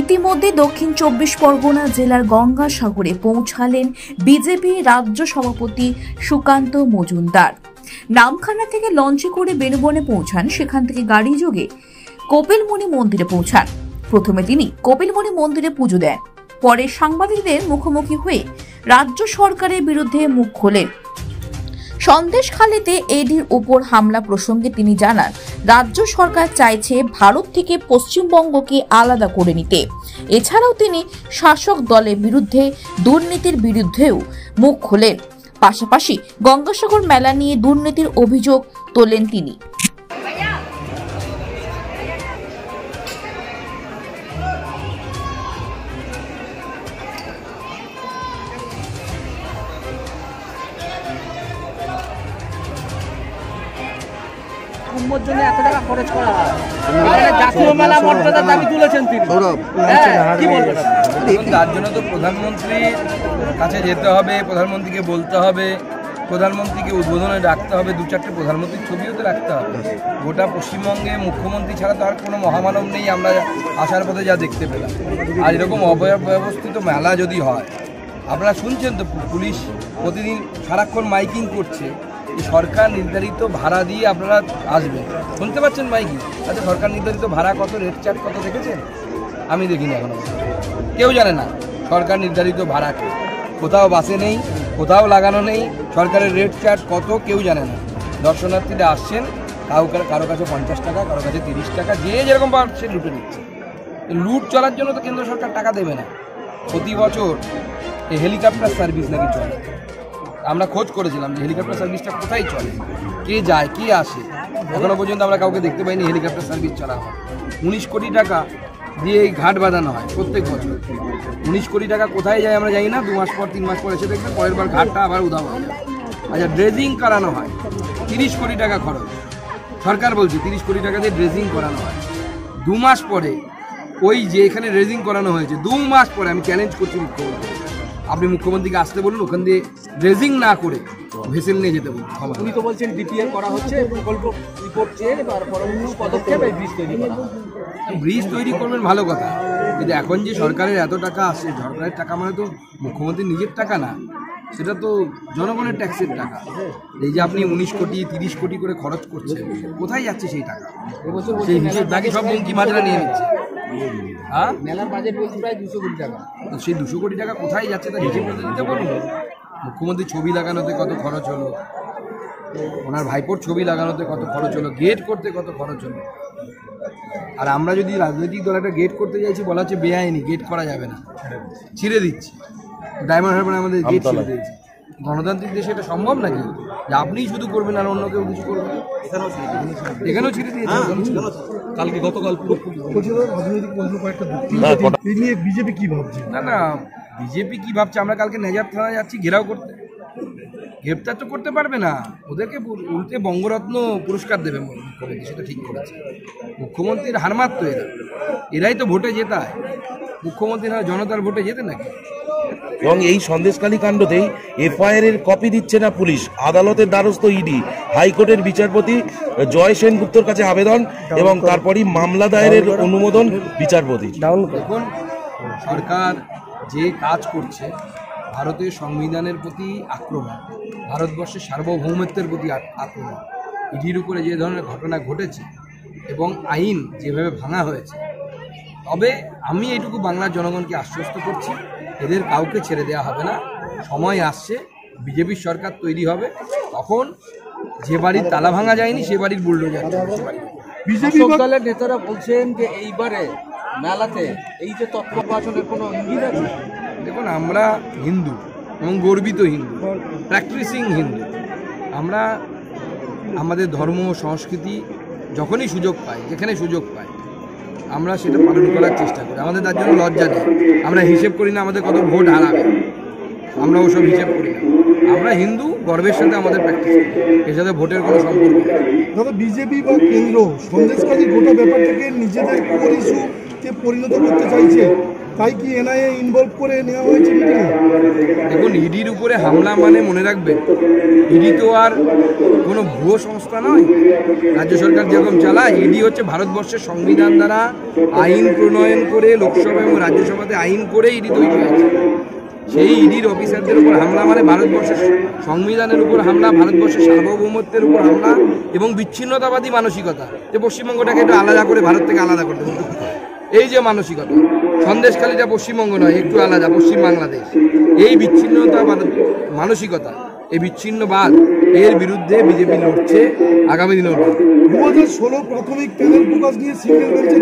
ইতিমধ্যে দক্ষিণ ২৪ পরগনা জেলার গঙ্গাসাগরে পৌঁছালেন বিজেপি রাজ্য সভাপতি সুকান্ত মজুমদার। নামখানা থেকে লঞ্চে করে বেনুবনে পৌঁছান, সেখান থেকে গাড়ি যোগে কপিলমুনি মন্দিরে পৌঁছান। প্রথমে তিনি কপিলমুনি মন্দিরে পুজো দেন, পরে সাংবাদিকদের মুখোমুখি হয়ে রাজ্য সরকারের বিরুদ্ধে মুখ খোলেন। সন্দেশখালীতে এডির ওপর হামলা প্রসঙ্গে তিনি জানান, রাজ্য সরকার চাইছে ভারত থেকে পশ্চিমবঙ্গকে আলাদা করে নিতে। এছাড়াও তিনি শাসক দলের বিরুদ্ধে দুর্নীতির বিরুদ্ধেও মুখ খোলেন। পাশাপাশি গঙ্গাসাগর মেলা নিয়ে দুর্নীতির অভিযোগ তোলেন তিনি। কুম্ভের জন্য এত টাকা খরচ করা হয়, জাতীয় মেলা মর্যাদার দাবি তুলেছেন তিনি, কি বলবেন? তার জন্য তো প্রধানমন্ত্রীর কাছে যেতে হবে, প্রধানমন্ত্রীকে বলতে হবে, প্রধানমন্ত্রীকে উদ্বোধনে রাখতে হবে, দু চারটে প্রধানমন্ত্রীর ছবিও তো রাখতে হবে। গোটা পশ্চিমবঙ্গে মুখ্যমন্ত্রী ছাড়া তো আর কোনো মহামানব নেই। আমরা আসার পথে যা দেখতে পেলাম, আর এরকম অব্যবস্থিত মেলা যদি হয়, আপনারা শুনছেন তো পুলিশ প্রতিদিন সারাক্ষণ মাইকিং করছে, সরকার নির্ধারিত ভাড়া দিয়ে আপনারা আসবেন, শুনতে পাচ্ছেন মাইকিং? আচ্ছা, সরকার নির্ধারিত ভাড়া কত, রেট চার্ট কত দেখেছেন? আমি দেখিনি এখনো, কেউ জানে না সরকার নির্ধারিত ভাড়া কোথাও বাসে নেই, কোথাও লাগানো নেই। সরকারের রেট চার্ট কত কেউ জানে না। দর্শনার্থীরা আসছেন, কারো কাছে 50 টাকা, কারো কাছে 30 টাকা, যে যেরকম পাচ্ছে লুটে নিচ্ছে। লুট চলার জন্য তো কেন্দ্র সরকার টাকা দেবে না। প্রতি বছর এই হেলিকপ্টার সার্ভিস নাকি চলে। আমরা খোঁজ করেছিলাম যে হেলিকপ্টার সার্ভিসটা কোথায় চলে, কে যায় কে আসে, এখনো পর্যন্ত আমরা কাউকে দেখতে পাইনি হেলিকপ্টার সার্ভিস চালানো হয়। 19 কোটি টাকা দিয়ে এই ঘাট বাঁধানো হয় প্রত্যেক বছর। 19 কোটি টাকা কোথায় যায় আমরা জানি না। 2 মাস পর 3 মাস পর এসে দেখবেন পরের বার ঘাটটা আবার উধাও হয়। আচ্ছা, ড্রেজিং করানো হয়, 30 কোটি টাকা খরচ। সরকার বলছে 30 কোটি টাকা দিয়ে ড্রেজিং করানো হয়। 2 মাস পরে ওই যে এখানে ড্রেজিং করানো হয়েছে, 2 মাস পরে আমি চ্যালেঞ্জ করছি মুখ্যমন্ত্রী, আপনি মুখ্যমন্ত্রীকে আসতে বলুন, ওখান দিয়ে ড্রেজিং না করে ভেসেল নিয়ে যেতে বলুন। উনি তো বলছেন ডিপিএল করা হচ্ছে, প্রকল্প রিপোর্ট চেয়ে তারপরে পদক্ষেপ এই ব্রিজ তৈরি করা। ব্রিজ তৈরি করবেন ভালো কথা, কিন্তু এখন যে সরকারের এত টাকা আসছে, সরকারের টাকা মানে তো মুখ্যমন্ত্রীর নিজের টাকা না, সেটা তো জনগণের ট্যাক্সের টাকা। এই যে আপনি 19 কোটি 30 কোটি করে খরচ করছেন, কোথায় যাচ্ছে সেই টাকা? সেই হিসেব নাকি সব বঙ্কি মাঝরা নিয়ে নিচ্ছে। হ্যাঁ, মেলার বাজেট বলছে প্রায় 200 কোটি টাকা। তো সেই 200 কোটি টাকা কোথায় যাচ্ছে তার হিসেব করতে দিতে বলুন। মুখ্যমন্ত্রীর ছবি লাগানোতে কত খরচ হলো, ওনার ভাইপোর ছবি লাগানোতে কত খরচ হলো, গেট করতে কত খরচ হলো। আর আমরা যদি রাজনৈতিক দল একটা গেট করতে চাইছি, বলা হচ্ছে বেআইনি, গেট করা যাবে না, ছিঁড়ে দিচ্ছি। ডায়মন্ড হারবার আমাদের গেট ছিঁড়ে দিয়েছে। গণতান্ত্রিক দেশে এটা সম্ভব নাকি যে আপনিই শুধু করবেন আর অন্য কেউ কিছু করবেন? এখানেও ছিঁড়ে দিয়েছে। কালকে গতকাল বিজেপি কি ভাবছে? না, বিজেপি কি ভাবছে? আমরা কালকে নেজার থানায় যাচ্ছি ঘেরাও করতে। গ্রেপ্তার তো করতে পারবে না, ওদেরকে উল্টে বঙ্গরত্ন পুরস্কার দেবে মুখ্যমন্ত্রী, সেটা ঠিক করেছে। মুখ্যমন্ত্রীর হারমাত তো এরাই তো ভোটে জেতায়। মুখ্যমন্ত্রী না জনতার ভোটে জেতে নাকি? এবং এই সন্দেশখালী কাণ্ডতেই এফআইআর এর কপি দিচ্ছে না পুলিশ। আদালতের দ্বারস্থ ইডি, হাইকোর্টের বিচারপতি জয় সেনগুপ্তর কাছে আবেদন এবং তারপরই মামলা দায়েরের অনুমোদন বিচারপতি। দেখুন, সরকার যে কাজ করছে, ভারতের সংবিধানের প্রতি আক্রমণ, ভারতবর্ষের সার্বভৌমত্বের প্রতি আক্রমণ, ইডির উপরে যে ধরনের ঘটনা ঘটেছে এবং আইন যেভাবে ভাঙা হয়েছে, তবে আমি এইটুকু বাংলার জনগণকে আশ্বস্ত করছি, এদের কাউকে ছেড়ে দেওয়া হবে না। সময় আসছে, বিজেপির সরকার তৈরি হবে, তখন যে বাড়ির তালা ভাঙা যায়নি সে বাড়ির বুলডোজার। বিজেপি দলের নেতারা বলছেন যে এইবারে মেলাতে এই যে তথ্য প্রকাশনের কোনো ইঙ্গিত আছে? দেখুন, আমরা হিন্দু এবং গর্বিত হিন্দু, প্র্যাকটিসিং হিন্দু। আমরা আমাদের ধর্ম সংস্কৃতি যখনই সুযোগ পাই, যেখানে সুযোগ পাই, আমরা সেটা পালন করার চেষ্টা করি। আমাদের তার জন্য লজ্জা নেই। আমরা হিসেব করি না আমাদের কত ভোট হারাবে, আমরা ওসব হিসেব করি না। আমরা হিন্দু, গর্বের সাথে আমাদের প্র্যাকটিস করি, এর সাথে ভোটের কোনো সম্পর্ক নেই। দাদা, বিজেপি বা কেন্দ্র সন্দেশখালী গোটা ব্যাপারটাকে নিজেদের কোর ইস্যু রাজ্যে পরিণত করতে চাইছে, তাই কি এনআইএ ইনভলভ করে নেওয়া হয়েছে মিটিংয়ে? দেখুন, ইডির উপরে হামলা মানে মনে রাখবেন, ইডি তো আর কোনো ভুয়ো সংস্থা নয়। রাজ্য সরকার যেরকম চালায়, ইডি হচ্ছে ভারতবর্ষের সংবিধান দ্বারা আইন প্রণয়ন করে লোকসভা এবং রাজ্যসভাতে আইন করে ইডি তৈরি হয়েছে। সেই ইডির অফিসারদের উপর হামলা মানে ভারতবর্ষের সংবিধানের উপর হামলা, ভারতবর্ষের সার্বভৌমত্বের উপর হামলা এবং বিচ্ছিন্নতাবাদী মানসিকতা, যে পশ্চিমবঙ্গটাকে একটু আলাদা করে ভারত থেকে আলাদা করতে হবে, এই যে মানসিকতা। সন্দেশখালীটা পশ্চিমবঙ্গ নয়, একটু আলাদা, পশ্চিম বাংলাদেশ। এই বিচ্ছিন্নতাবাদ মানসিকতা, এই বিচ্ছিন্নবাদ, এর বিরুদ্ধে বিজেপি লড়ছে, আগামী দিনেও লড়বে। 2016 প্রাথমিক প্যানেল ফোকাস নিয়ে সিঙ্গেল বেঞ্চে